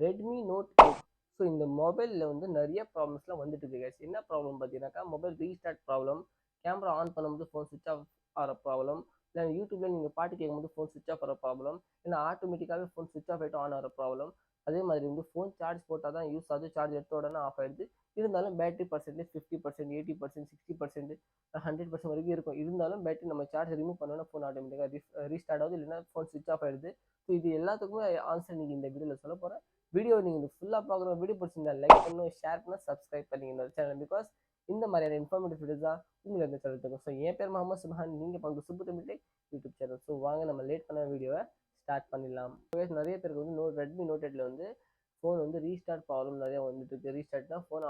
Redmi note 8. So இந்த மொபைலில் வந்து நிறைய ப்ராப்ளம்ஸ்லாம் வந்துட்டு இருக்கு guys. என்ன ப்ராப்ளம் பார்த்தீங்கன்னாக்கா, mobile restart problem, camera on பண்ணும்போது ஃபோன் சுவிச் ஆஃப் ஆகிற ப்ராப்ளம், இல்லை யூடியூப்ல நீங்கள் பாட்டு கேட்கும்போது ஃபோன் சுவிச் ஆஃப் ஆகிற ப்ராப்ளம், இல்லை ஆட்டோமேட்டிக்காகவே ஃபோன் சுவிச் ஆஃப் ஆகிட்டு ஆன் ஆகிற ப்ராப்ளம். அதே மாதிரி வந்து ஃபோன் சார்ஜ் போட்டால் தான் யூஸ் ஆகுது, சார்ஜ் எடுத்த உடனே ஆஃப் ஆகிடுது. இருந்தாலும் பேட்டரி பர்சன்டேஜ் 50%, 80%, 60%, 100% வரைக்கும் இருக்கும். இருந்தாலும் பேட்டரி நம்ம சார்ஜ் ரிமூவ் பண்ணோன்னா ஃபோன் ஆட்டோமேட்டிக்காக ரீஸ்டார்ட் ஆகுது, இல்லைன்னா ஃபோன் சுவிச் ஆஃப் ஆகிடுது. ஸோ இது எல்லாத்துக்குமே ஆன்சர் நீங்கள் இந்த வீடியோவில் சொல்ல போகிறேன். வீடியோ நீங்கள் ஃபுல்லாக பார்க்குற வீடியோ பிடிச்சிருந்தா லைக் பண்ணணும், ஷேர் பண்ணணும், சப்ஸ்கிரைப் பண்ணிங்க சேனல். பிகாஸ் இந்த மாதிரியான இன்ஃபார்மேட்டிவ் வீடியோஸ் தான் உங்களுக்கு இந்த சேனல் இருக்கும். ஸோ என் பேர் முகமது சுபஹான், நீங்கள் பார்க்குற Subbu Tamil tech YouTube channel. So வாங்க நம்ம லேட் பண்ண வீடியோவை ஸ்டார்ட் பண்ணிடலாம். நிறைய பேருக்கு வந்து ரெட்மி நோட் 8ல வந்து ஃபோன் வந்து ரீஸ்டார்ட் ப்ராப்ளம் நிறைய வந்துட்டு இருக்கு. ரீஸ்டார்ட்னா ஃபோன்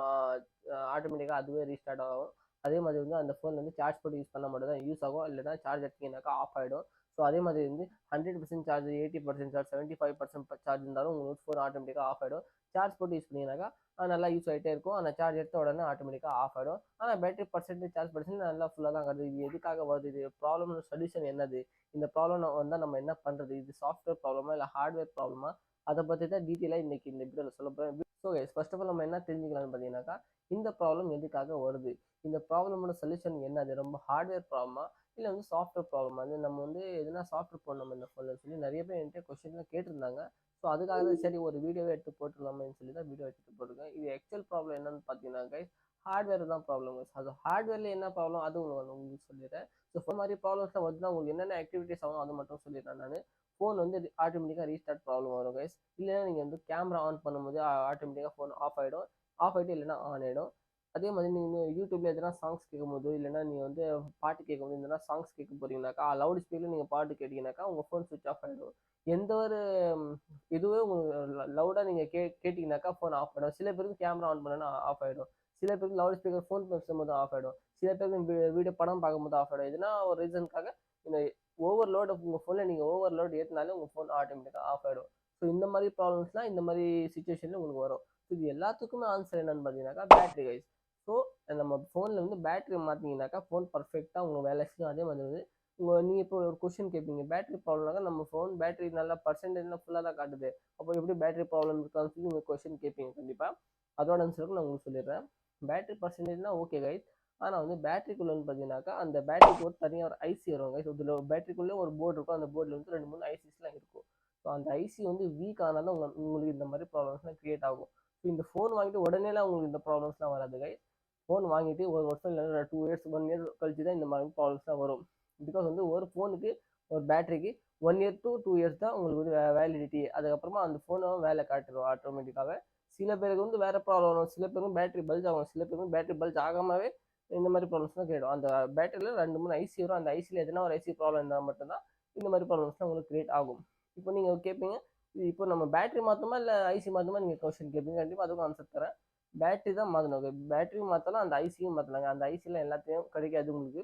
ஆட்டோமேட்டிக்காக அதுவே ரீஸ்டார்ட் ஆகும். அதே மாதிரி வந்து அந்த ஃபோன் வந்து சார்ஜ் போட்டு யூஸ் பண்ண மட்டும் தான் யூஸ் ஆகும், இல்லைனா சார்ஜ் எடுத்தீங்கன்னாக்கா ஆஃப் ஆகிடும். ஸோ அதே மாதிரி வந்து 100% சார்ஜ், 80% சார்ஜ், 75% சார்ஜ் இருந்தாலும் உங்களுக்கு ஃபோன் ஆட்டோமேட்டிக்காக ஆஃப் ஆகிடும். சார்ஜ் போட்டு யூஸ் பண்ணிங்கனாக்கா நல்லா யூஸ் ஆகிட்டே இருக்கும். ஆனால் சார்ஜ் எடுத்த உடனே ஆட்டோமேட்டிக்காக ஆஃப் ஆகிடும். ஆனால் பேட்டரி பர்சன்டேஜ், சார்ஜ் பர்சன்டேஜ் நல்லா ஃபுல்லாக தான் வருது. இது எதுக்காக வருது? இது ப்ராப்ளம் சொல்யூஷன் என்னது? இந்த ப்ராப்ளம் வந்தால் நம்ம என்ன பண்ணுறது? இது சாஃப்ட்வேர் ப்ராப்ளமா இல்லை ஹார்ட்வேர் ப்ராப்ளமா? அதை பற்றி தான் டீட்டெயிலாக இன்றைக்கி இந்த வீடியோவில் சொல்ல போகிறேன். ஸோ ஃபர்ஸ்ட் ஆஃப் ஆல் நம்ம என்ன தெரிஞ்சுக்கலாம்னு பார்த்தீங்கன்னாக்கா, இந்த ப்ராப்ளம் எதுக்காக வருது, இந்த ப்ராப்ளமோட சொல்யூஷன் என்னது, ரொம்ப ஹார்ட்வேர் ப்ராப்ளமா இல்லை வந்து சாஃப்ட்வேர் ப்ராப்ளம். அது நம்ம வந்து எதுனா சாஃப்ட்வேர் போடணும் இந்த ஃபோனில் சொல்லி நிறைய பேர் என்கிட்ட கொஸ்டின்லாம் கேட்டிருந்தாங்க. ஸோ அதுக்காக தான் சரி ஒரு வீடியோவே எடுத்து போட்டுடலாமேன்னு சொல்லி தான் வீடியோ எடுத்து போட்டிருக்கேன். இது ஆக்சுவல் ப்ராப்ளம் என்னன்னு பார்த்தீங்கன்னா ஹார்ட்வேர் தான் ப்ராப்ளம். அது ஹார்ட்வேர்ல என்ன ப்ராப்ளம் அது உங்களுக்கு சொல்லிடுறேன். ஸோ ஃபோன் மாதிரி ப்ராப்ளம்ஸ்லாம் வருதுன்னா உங்களுக்கு என்னென்ன ஆக்டிவிட்டிஸ் ஆகும் அது மட்டும் சொல்லிடுறேன் நான். ஃபோன் வந்து ஆட்டோமேட்டிக்காக ரீஸ்டார்ட் ப்ராப்ளம் வரும் கைஸ். இல்லைன்னா நீங்கள் வந்து கேமரா ஆன் பண்ணும்போது ஆட்டோமேட்டிக்காக ஃபோன் ஆஃப் ஆகிடும். ஆஃப் ஆகிட்டு இல்லைன்னா ஆன் ஆகிடும். அதே மாதிரி நீங்கள் யூடியூப்ல எதனா சாங்ஸ் கேட்கும்போது, இல்லைன்னா நீங்கள் வந்து பாட்டு கேட்கும்போது, எதனா சாங்ஸ் கேட்க போறீங்கன்னாக்கா லவுட் ஸ்பீக்கரில் நீங்கள் பாட்டு கேட்டீங்கன்னாக்கா உங்கள் ஃபோன் சுவிச் ஆஃப் ஆகிடும். எந்த ஒரு இதுவே உங்களுக்கு லவுடாக நீங்கள் கேட்டிங்கனாக்கா ஃபோன் ஆஃப் ஆகிடும். சில பேருக்கு கேமரா ஆன் பண்ணனா ஆஃப் ஆகிடும். சில பேருக்கு லவுட் ஸ்பீக்கர் ஃபோன் பேசும்போது ஆஃப் ஆகிடும். சில பேருக்கு வீடியோ படம் பார்க்கும்போது ஆஃப் ஆகிடும். எதுனா ஒரு ரீசனுக்காக இந்த ஓவர்லோட் உங்கள் ஃபோனில் நீங்கள் ஓவர்லோட் ஏற்றினாலே உங்கள் ஃபோன் ஆட்டோமேட்டிக்காக ஆஃப் ஆகிடும். ஸோ இந்த மாதிரி ப்ராப்ளம்ஸ்லாம் இந்த மாதிரி சுச்சுவேஷனில் உங்களுக்கு வரும். இது எல்லாத்துக்குமே ஆன்சர் என்னன்னு பார்த்தீங்கன்னாக்கா பேட்டரி வைஸ். ஸோ நம்ம ஃபோனில் வந்து பேட்டரி மாற்றிங்கனாக்கா ஃபோன் பர்ஃபெக்டாக உங்களுக்கு வேலை செய்யும். அதே மாதிரி வந்து நீங்கள் இப்போ ஒரு கொஸ்டின் கேட்பீங்க, பேட்டரி ப்ராப்ளம்னாக்கா நம்ம ஃபோன் பேட்டரி நல்லா பர்சன்டேஜ்லாம் ஃபுல்லாக தான் காட்டுது, அப்போ எப்படி பேட்டரி ப்ராப்ளம் இருக்கான்னு சொல்லி நீங்கள் கொஸ்டின் கேட்பீங்க கண்டிப்பாக. அதோட ஆன்சருக்கு நான் உங்களுக்கு சொல்லிடுறேன். பேட்டரி பர்சன்டேஜ்னா ஓகே கைஸ். ஆனால் வந்து பேட்டரிக்குள்ளேன்னு பார்த்தீங்கன்னாக்கா அந்த பேட்டரிக்கு ஒரு தனியாக ஒரு ஐசி வரும் கைஸ். இதில் பேட்டரிக்குள்ளே ஒரு போர்டு இருக்கும். அந்த போர்டில் வந்து 2-3 ஐசிஸ்லாம் இருக்கும். ஸோ அந்த ஐசி வந்து வீக் ஆனால் தான் உங்களுக்கு இந்த மாதிரி ப்ராப்ளம்ஸ்லாம் க்ரியேட் ஆகும். ஸோ இந்த ஃபோன் வாங்கிட்டு உடனேலாம் உங்களுக்கு இந்த ப்ராப்ளம்ஸ்லாம் வராது கைஸ். ஃபோன் வாங்கிட்டு ஒரு வருஷம் இல்லைன்னா 2 இயர்ஸ் 1 இயர் கழிச்சு தான் இந்த மாதிரி ப்ராப்ளம்ஸ்லாம் வரும். பிகாஸ் வந்து ஒரு ஃபோனுக்கு ஒரு பேட்டரிக்கு 1 இயர் to 2 இயர்ஸ் தான் உங்களுக்கு வந்து வேலிடிட்டி. அதுக்கப்புறமா அந்த ஃபோனும் வேலை காட்டுரும் ஆட்டோமேட்டிக்காகவே. சில பேருக்கு வந்து வேறு ப்ராப்ளம் வரும். சில பேருக்கு பேட்டரி பல்ஜ் ஆகும். சில பேருக்கு பேட்டரி பல்ஜ் ஆகாமவே இந்த மாதிரி ப்ராப்ளம்ஸ்லாம் கிரியேட். அந்த பேட்டரியில் 2-3 ஐசி வரும். அந்த ஐசியில் எதனா ஒரு ஐசி ப்ராப்ளம் இருந்தால் மட்டும்தான் இந்த மாதிரி ப்ராப்ளம்ஸ்லாம் உங்களுக்கு கிரியேட் ஆகும். இப்போ நீங்கள் கேட்பீங்க, இப்போ நம்ம பேட்டரி மாற்றமா இல்லை ஐசி மாற்றமா நீங்கள் கொஸ்டின் கேட்பீங்க. கண்டிப்பாக அதுக்கும் ஆன்சர் தரேன். பேட்டரி தான் மாற்றணும். பேட்டரியும் மாற்றலாம், அந்த ஐசியும் மாற்றலாங்க. அந்த ஐசியில் எல்லாத்தையும் கிடைக்காது உங்களுக்கு.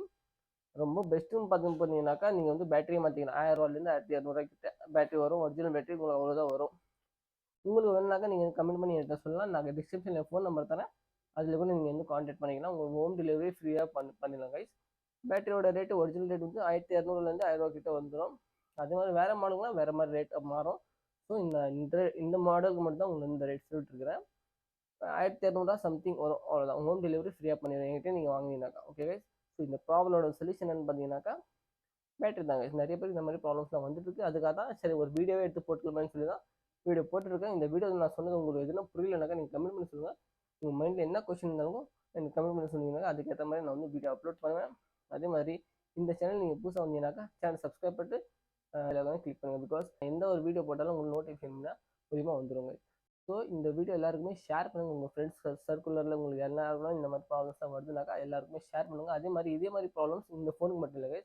ரொம்ப பெஸ்ட்டுன்னு பார்த்து போனீங்கன்னாக்கா நீங்கள் வந்து பேட்டரியை மாற்றிக்கலாம். 1000 ரூபாயிலேருந்து 1200 கிட்ட பேட்டரி வரும். ஒரிஜினல் பேட்டரி உங்களுக்கு அவ்வளோதான் வரும். உங்களுக்கு வேணுனாக்கா நீங்கள் கமெண்ட் பண்ணி என்கிட்ட சொல்லலாம். நாங்கள் டிஸ்கிரிப்ஷனில் ஃபோன் நம்பர் தரேன். அதில் கூட நீங்கள் வந்து கான்டாக்ட் பண்ணிக்கலாம். உங்களுக்கு ஹோம் டெலிவரி ஃப்ரீயாக பண்ணிடலாம் கைஸ். பேட்டரியோட ரேட்டு ஒரிஜினல் ரேட் வந்து 1200லேருந்து 1000 ரூபா கிட்ட வந்துடும். அதே மாதிரி வேறு மாடல்னால் வேறு மாதிரி ரேட் மாறும். ஸோ இந்த மாடலுக்கு மட்டும் தான் உங்களுக்கு இந்த ரேட் சொல்லிட்டுருக்கிறேன். 1200 சம்திங் வரும், அவ்வளோதான். ஹோம் டெலிவரி ஃப்ரீயாக பண்ணிடுவேன் என்கிட்ட நீங்கள் வாங்கினீங்கனாக்கா. Okay guys. ஸோ இந்த ப்ராப்ளமோட சொல்யூஷன் என்னன்னு பார்த்தீங்கன்னாக்கா பேட்டரி தாங்க. நிறைய பேருக்கு இந்த மாதிரி ப்ராப்ளம்ஸ்லாம் வந்துட்டு இருக்கு. அதுக்காக தான் சரி ஒரு வீடியோவே எடுத்து போட்டுக்கலாம்னு சொல்லி தான் வீடியோ போட்டுருக்கேன். இந்த வீடியோ நான் சொன்னது உங்களுக்கு எதுனா புரியலனாக்கா நீங்கள் கமெண்ட் பண்ணி சொல்லுங்கள். உங்கள் மைண்டில் என்ன கொஸ்டின் இருந்தாலும் எனக்கு கமெண்ட் பண்ணி சொன்னீங்கன்னா அதுக்கேற்ற மாதிரி நான் வந்து வீடியோ அப்லோட் பண்ணுவேன். அதே மாதிரி இந்த சேனல் நீங்கள் புதுசாக வந்தீங்கன்னாக்கா சேனல் சப்ஸ்கிரைப் பண்ணிட்டு கிளிக் பண்ணுங்கள். பிகாஸ் எந்த ஒரு வீடியோ போட்டாலும் உங்களுக்கு நோட்டிஃபிகேஷன் மூலியமாக வந்துடுங்க. ஸோ இந்த வீடியோ எல்லாருக்குமே ஷேர் பண்ணுங்கள். உங்கள் ஃப்ரெண்ட்ஸ் சர்க்குலரில் உங்களுக்கு எல்லாருக்கும் இந்த மாதிரி ப்ராப்ளம்ஸ்லாம் வருதுனாக்கா எல்லாருக்குமே ஷேர் பண்ணுங்கள். அதே மாதிரி இதே மாதிரி ப்ராப்ளம்ஸ் இந்த ஃபோனுக்கு மட்டும் இல்லை,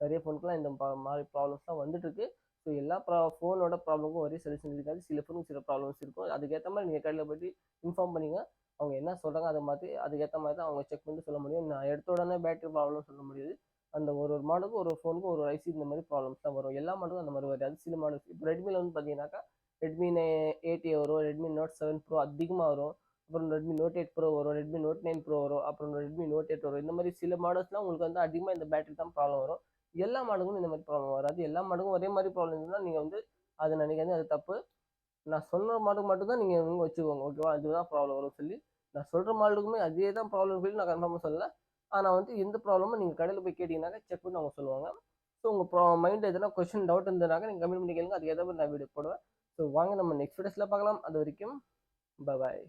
நிறைய ஃபோனுக்குலாம் இந்த மாதிரி ப்ராப்ளம்ஸ்லாம் வந்துட்டு இருக்கு. ஸோ எல்லா ஃபோனோட ப்ராப்ளமுக்கும் ஒரே சொல்யூஷன் இருக்காது. சில ஃபோனுக்கு சில ப்ராப்ளம்ஸ் இருக்கும். அதுக்கேற்ற மாதிரி நீங்கள் கடையில் போய்ட்டு இன்ஃபார்ம் பண்ணிங்க. அவங்க என்ன சொல்கிறாங்க அதை மாதிரி அதுக்கேற்ற மாதிரி தான் அவங்க செக் பண்ணிட்டு சொல்ல முடியும். நான் எடுத்த உடனே பேட்டரி ப்ராப்ளம் சொல்ல முடியாது. அந்த ஒரு மாடலுக்கும் ஒரு ஃபோனுக்கும் ஒரு ஐசி இந்த மாதிரி ப்ராப்ளம்ஸ் தான் வரும். எல்லா மாடலும் அந்த மாதிரி வராது. சில மாடல்ஸ் இப்போ ரெட்மியில் வந்து பார்த்தீங்கன்னாக்கா ரெட்மி 8A வரும், ரெட்மி நோட் 7 ப்ரோ அதிகமாக வரும், அப்புறம் ரெட்மி நோட் 8 ப்ரோ வரும், ரெட்மி நோட் 9 ப்ரோ வரும், அப்புறம் ரெட்மி நோட் 8 வரும். இந்த மாதிரி சில மாடல்ஸ்லாம் உங்களுக்கு வந்து அதிகமாக இந்த பேட்டரி தான் ப்ராப்ளம் வரும். எல்லா மாடலுக்கும் இந்த மாதிரி ப்ராப்ளம் வராது. எல்லா மாடலுக்கும் ஒரே மாதிரி ப்ராப்ளம் இருந்தால் நீங்கள் வந்து அதை நினைக்காது, அது தப்பு. நான் சொன்ன மாடலுக்கு மட்டும் தான் நீங்கள் வந்து வச்சுக்கோங்க ஓகேவா? இதுதான் ப்ராப்ளம் வரும்னு சொல்லி நான் சொல்கிற மாடலுக்குமே அதே தான் ப்ராப்ளம் சொல்லி நான் கன்ஃபார்மாக சொல்லல. ஆனால் வந்து எந்த ப்ராப்ளமும் நீங்கள் கடையில் போய் கேட்டிங்கனாக்கா செக் பண்ணி அவங்க சொல்லுவாங்க. ஸோ உங்கள் மைண்டில் எதனா கொஸ்டின் டவுட் இருந்ததுனாக்கா நீங்கள் கமெண்ட் பண்ணி கேளுங்க. அதுக்கு ஏற்ற மாதிரி நான் வீடியோ போடுவேன். ஸோ வாங்க நம்ம நெக்ஸ்ட் வீடியோஸில் பார்க்கலாம். அது வரைக்கும் பாய்.